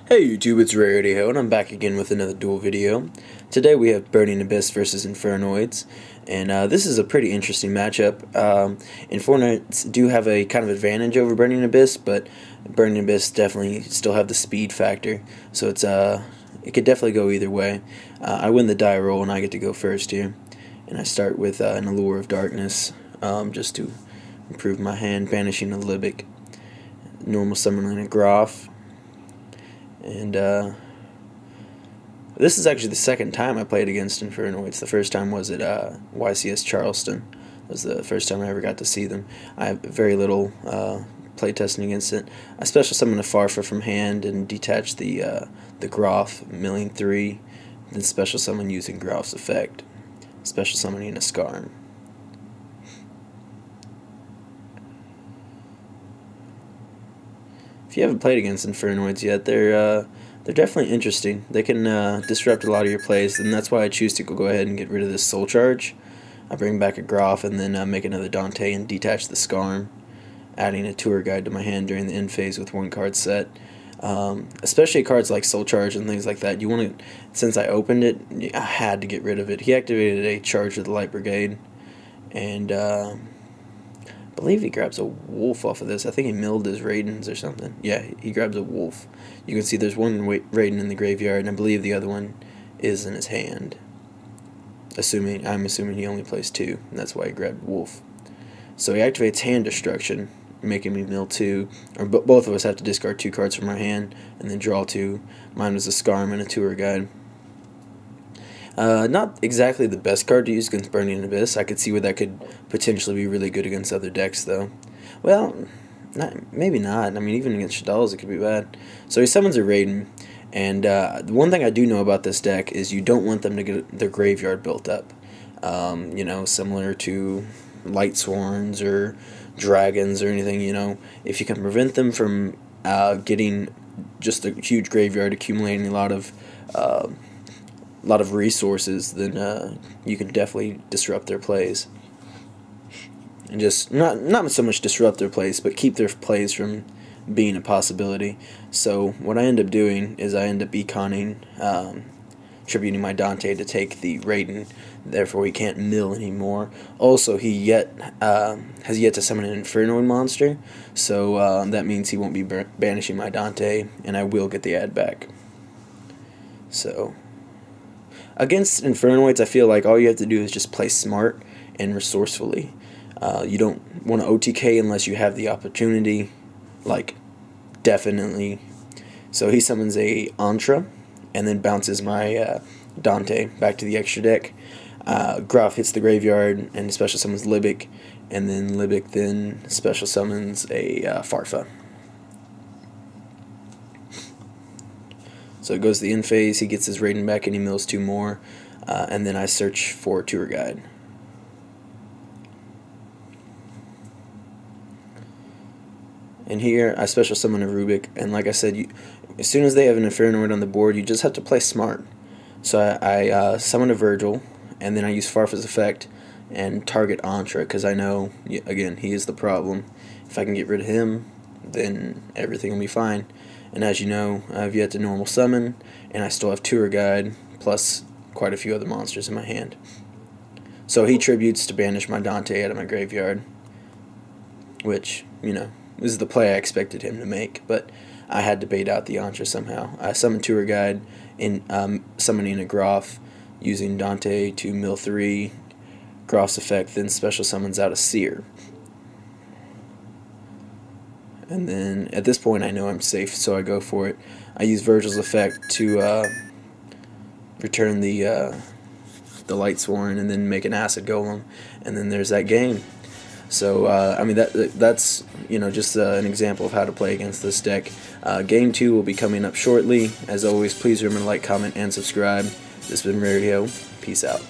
Hey YouTube, it's Rarity and I'm back again with another duel video. Today we have Burning Abyss versus Infernoids, and this is a pretty interesting matchup. Infernoids do have a kind of advantage over Burning Abyss, but Burning Abyss definitely still have the speed factor, so it could definitely go either way. I win the die roll and I get to go first here, and I start with an Allure of Darkness just to improve my hand, banishing a Libic, normal summoning a Graf. And this is actually the second time I played against Infernoids. The first time was at YCS Charleston. That was the first time I ever got to see them. I have very little playtesting against it. I special summoned a Farfa from hand and detached the Graf, milling 3, then special summon using Graf's effect. Special summoning a Skarm. If you haven't played against Infernoids yet, they're definitely interesting. They can disrupt a lot of your plays, and that's why I choose to go ahead and get rid of this Soul Charge. I bring back a Graf and then make another Dante and detach the Skarm, adding a tour guide to my hand during the end phase with one card set. Especially cards like Soul Charge and things like that. You want to, since I opened it, I had to get rid of it. He activated a charge of the Light Brigade, and I believe he grabs a wolf off of this. I think he milled his Raidens or something. Yeah, he grabs a wolf. You can see there's one Raiden in the graveyard, and I believe the other one is in his hand. I'm assuming he only plays 2, and that's why he grabbed wolf. So he activates hand destruction, making me mill 2. Or both of us have to discard 2 cards from our hand and then draw 2. Mine was a Skarm and a tour guide. Not exactly the best card to use against Burning Abyss. I could see where that could potentially be really good against other decks, though. Well, maybe not. I mean, even against Shadal's it could be bad. So he summons a Raiden, and the one thing I do know about this deck is you don't want them to get their graveyard built up. You know, similar to Light Sworns or Dragons or anything, you know. If you can prevent them from getting just a huge graveyard, accumulating a lot of resources, then you can definitely disrupt their plays. And just not so much disrupt their plays, but keep their plays from being a possibility. So what I end up doing is I end up econing, tributing my Dante to take the Raiden, therefore he can't mill anymore. Also, he has yet to summon an Infernoid monster, so that means he won't be banishing my Dante, and I will get the ad back. So against Infernoids, I feel like all you have to do is just play smart and resourcefully. You don't want to OTK unless you have the opportunity, like, definitely. So he summons a Antra, and then bounces my Dante back to the extra deck. Graf hits the graveyard, and special summons Libic, and then Libic then special summons a Farfa. So it goes to the end phase, he gets his Raiden back and he mills 2 more, and then I search for a tour guide. And here I special summon a Rubik, and like I said, as soon as they have an Infernoid on the board, you just have to play smart. So I summon a Virgil, and then I use Farfa's effect and target Antra, because I know, again, he is the problem. If I can get rid of him, then everything will be fine. And as you know, I've yet to normal summon, and I still have tour guide, plus quite a few other monsters in my hand. So he tributes to banish my Dante out of my graveyard, which, you know, this is the play I expected him to make, but I had to bait out the Antra somehow. I summoned tour guide in summoning a Graf, using Dante to mill 3, Graf's effect, then special summons out a Seer. And then at this point I know I'm safe, so I go for it. I use Virgil's effect to return the Light Sworn and then make an Acid Golem, and then there's that game. So I mean that's you know, just an example of how to play against this deck. Game 2 will be coming up shortly. As always, please remember to like, comment, and subscribe. This has been Rarity. Peace out.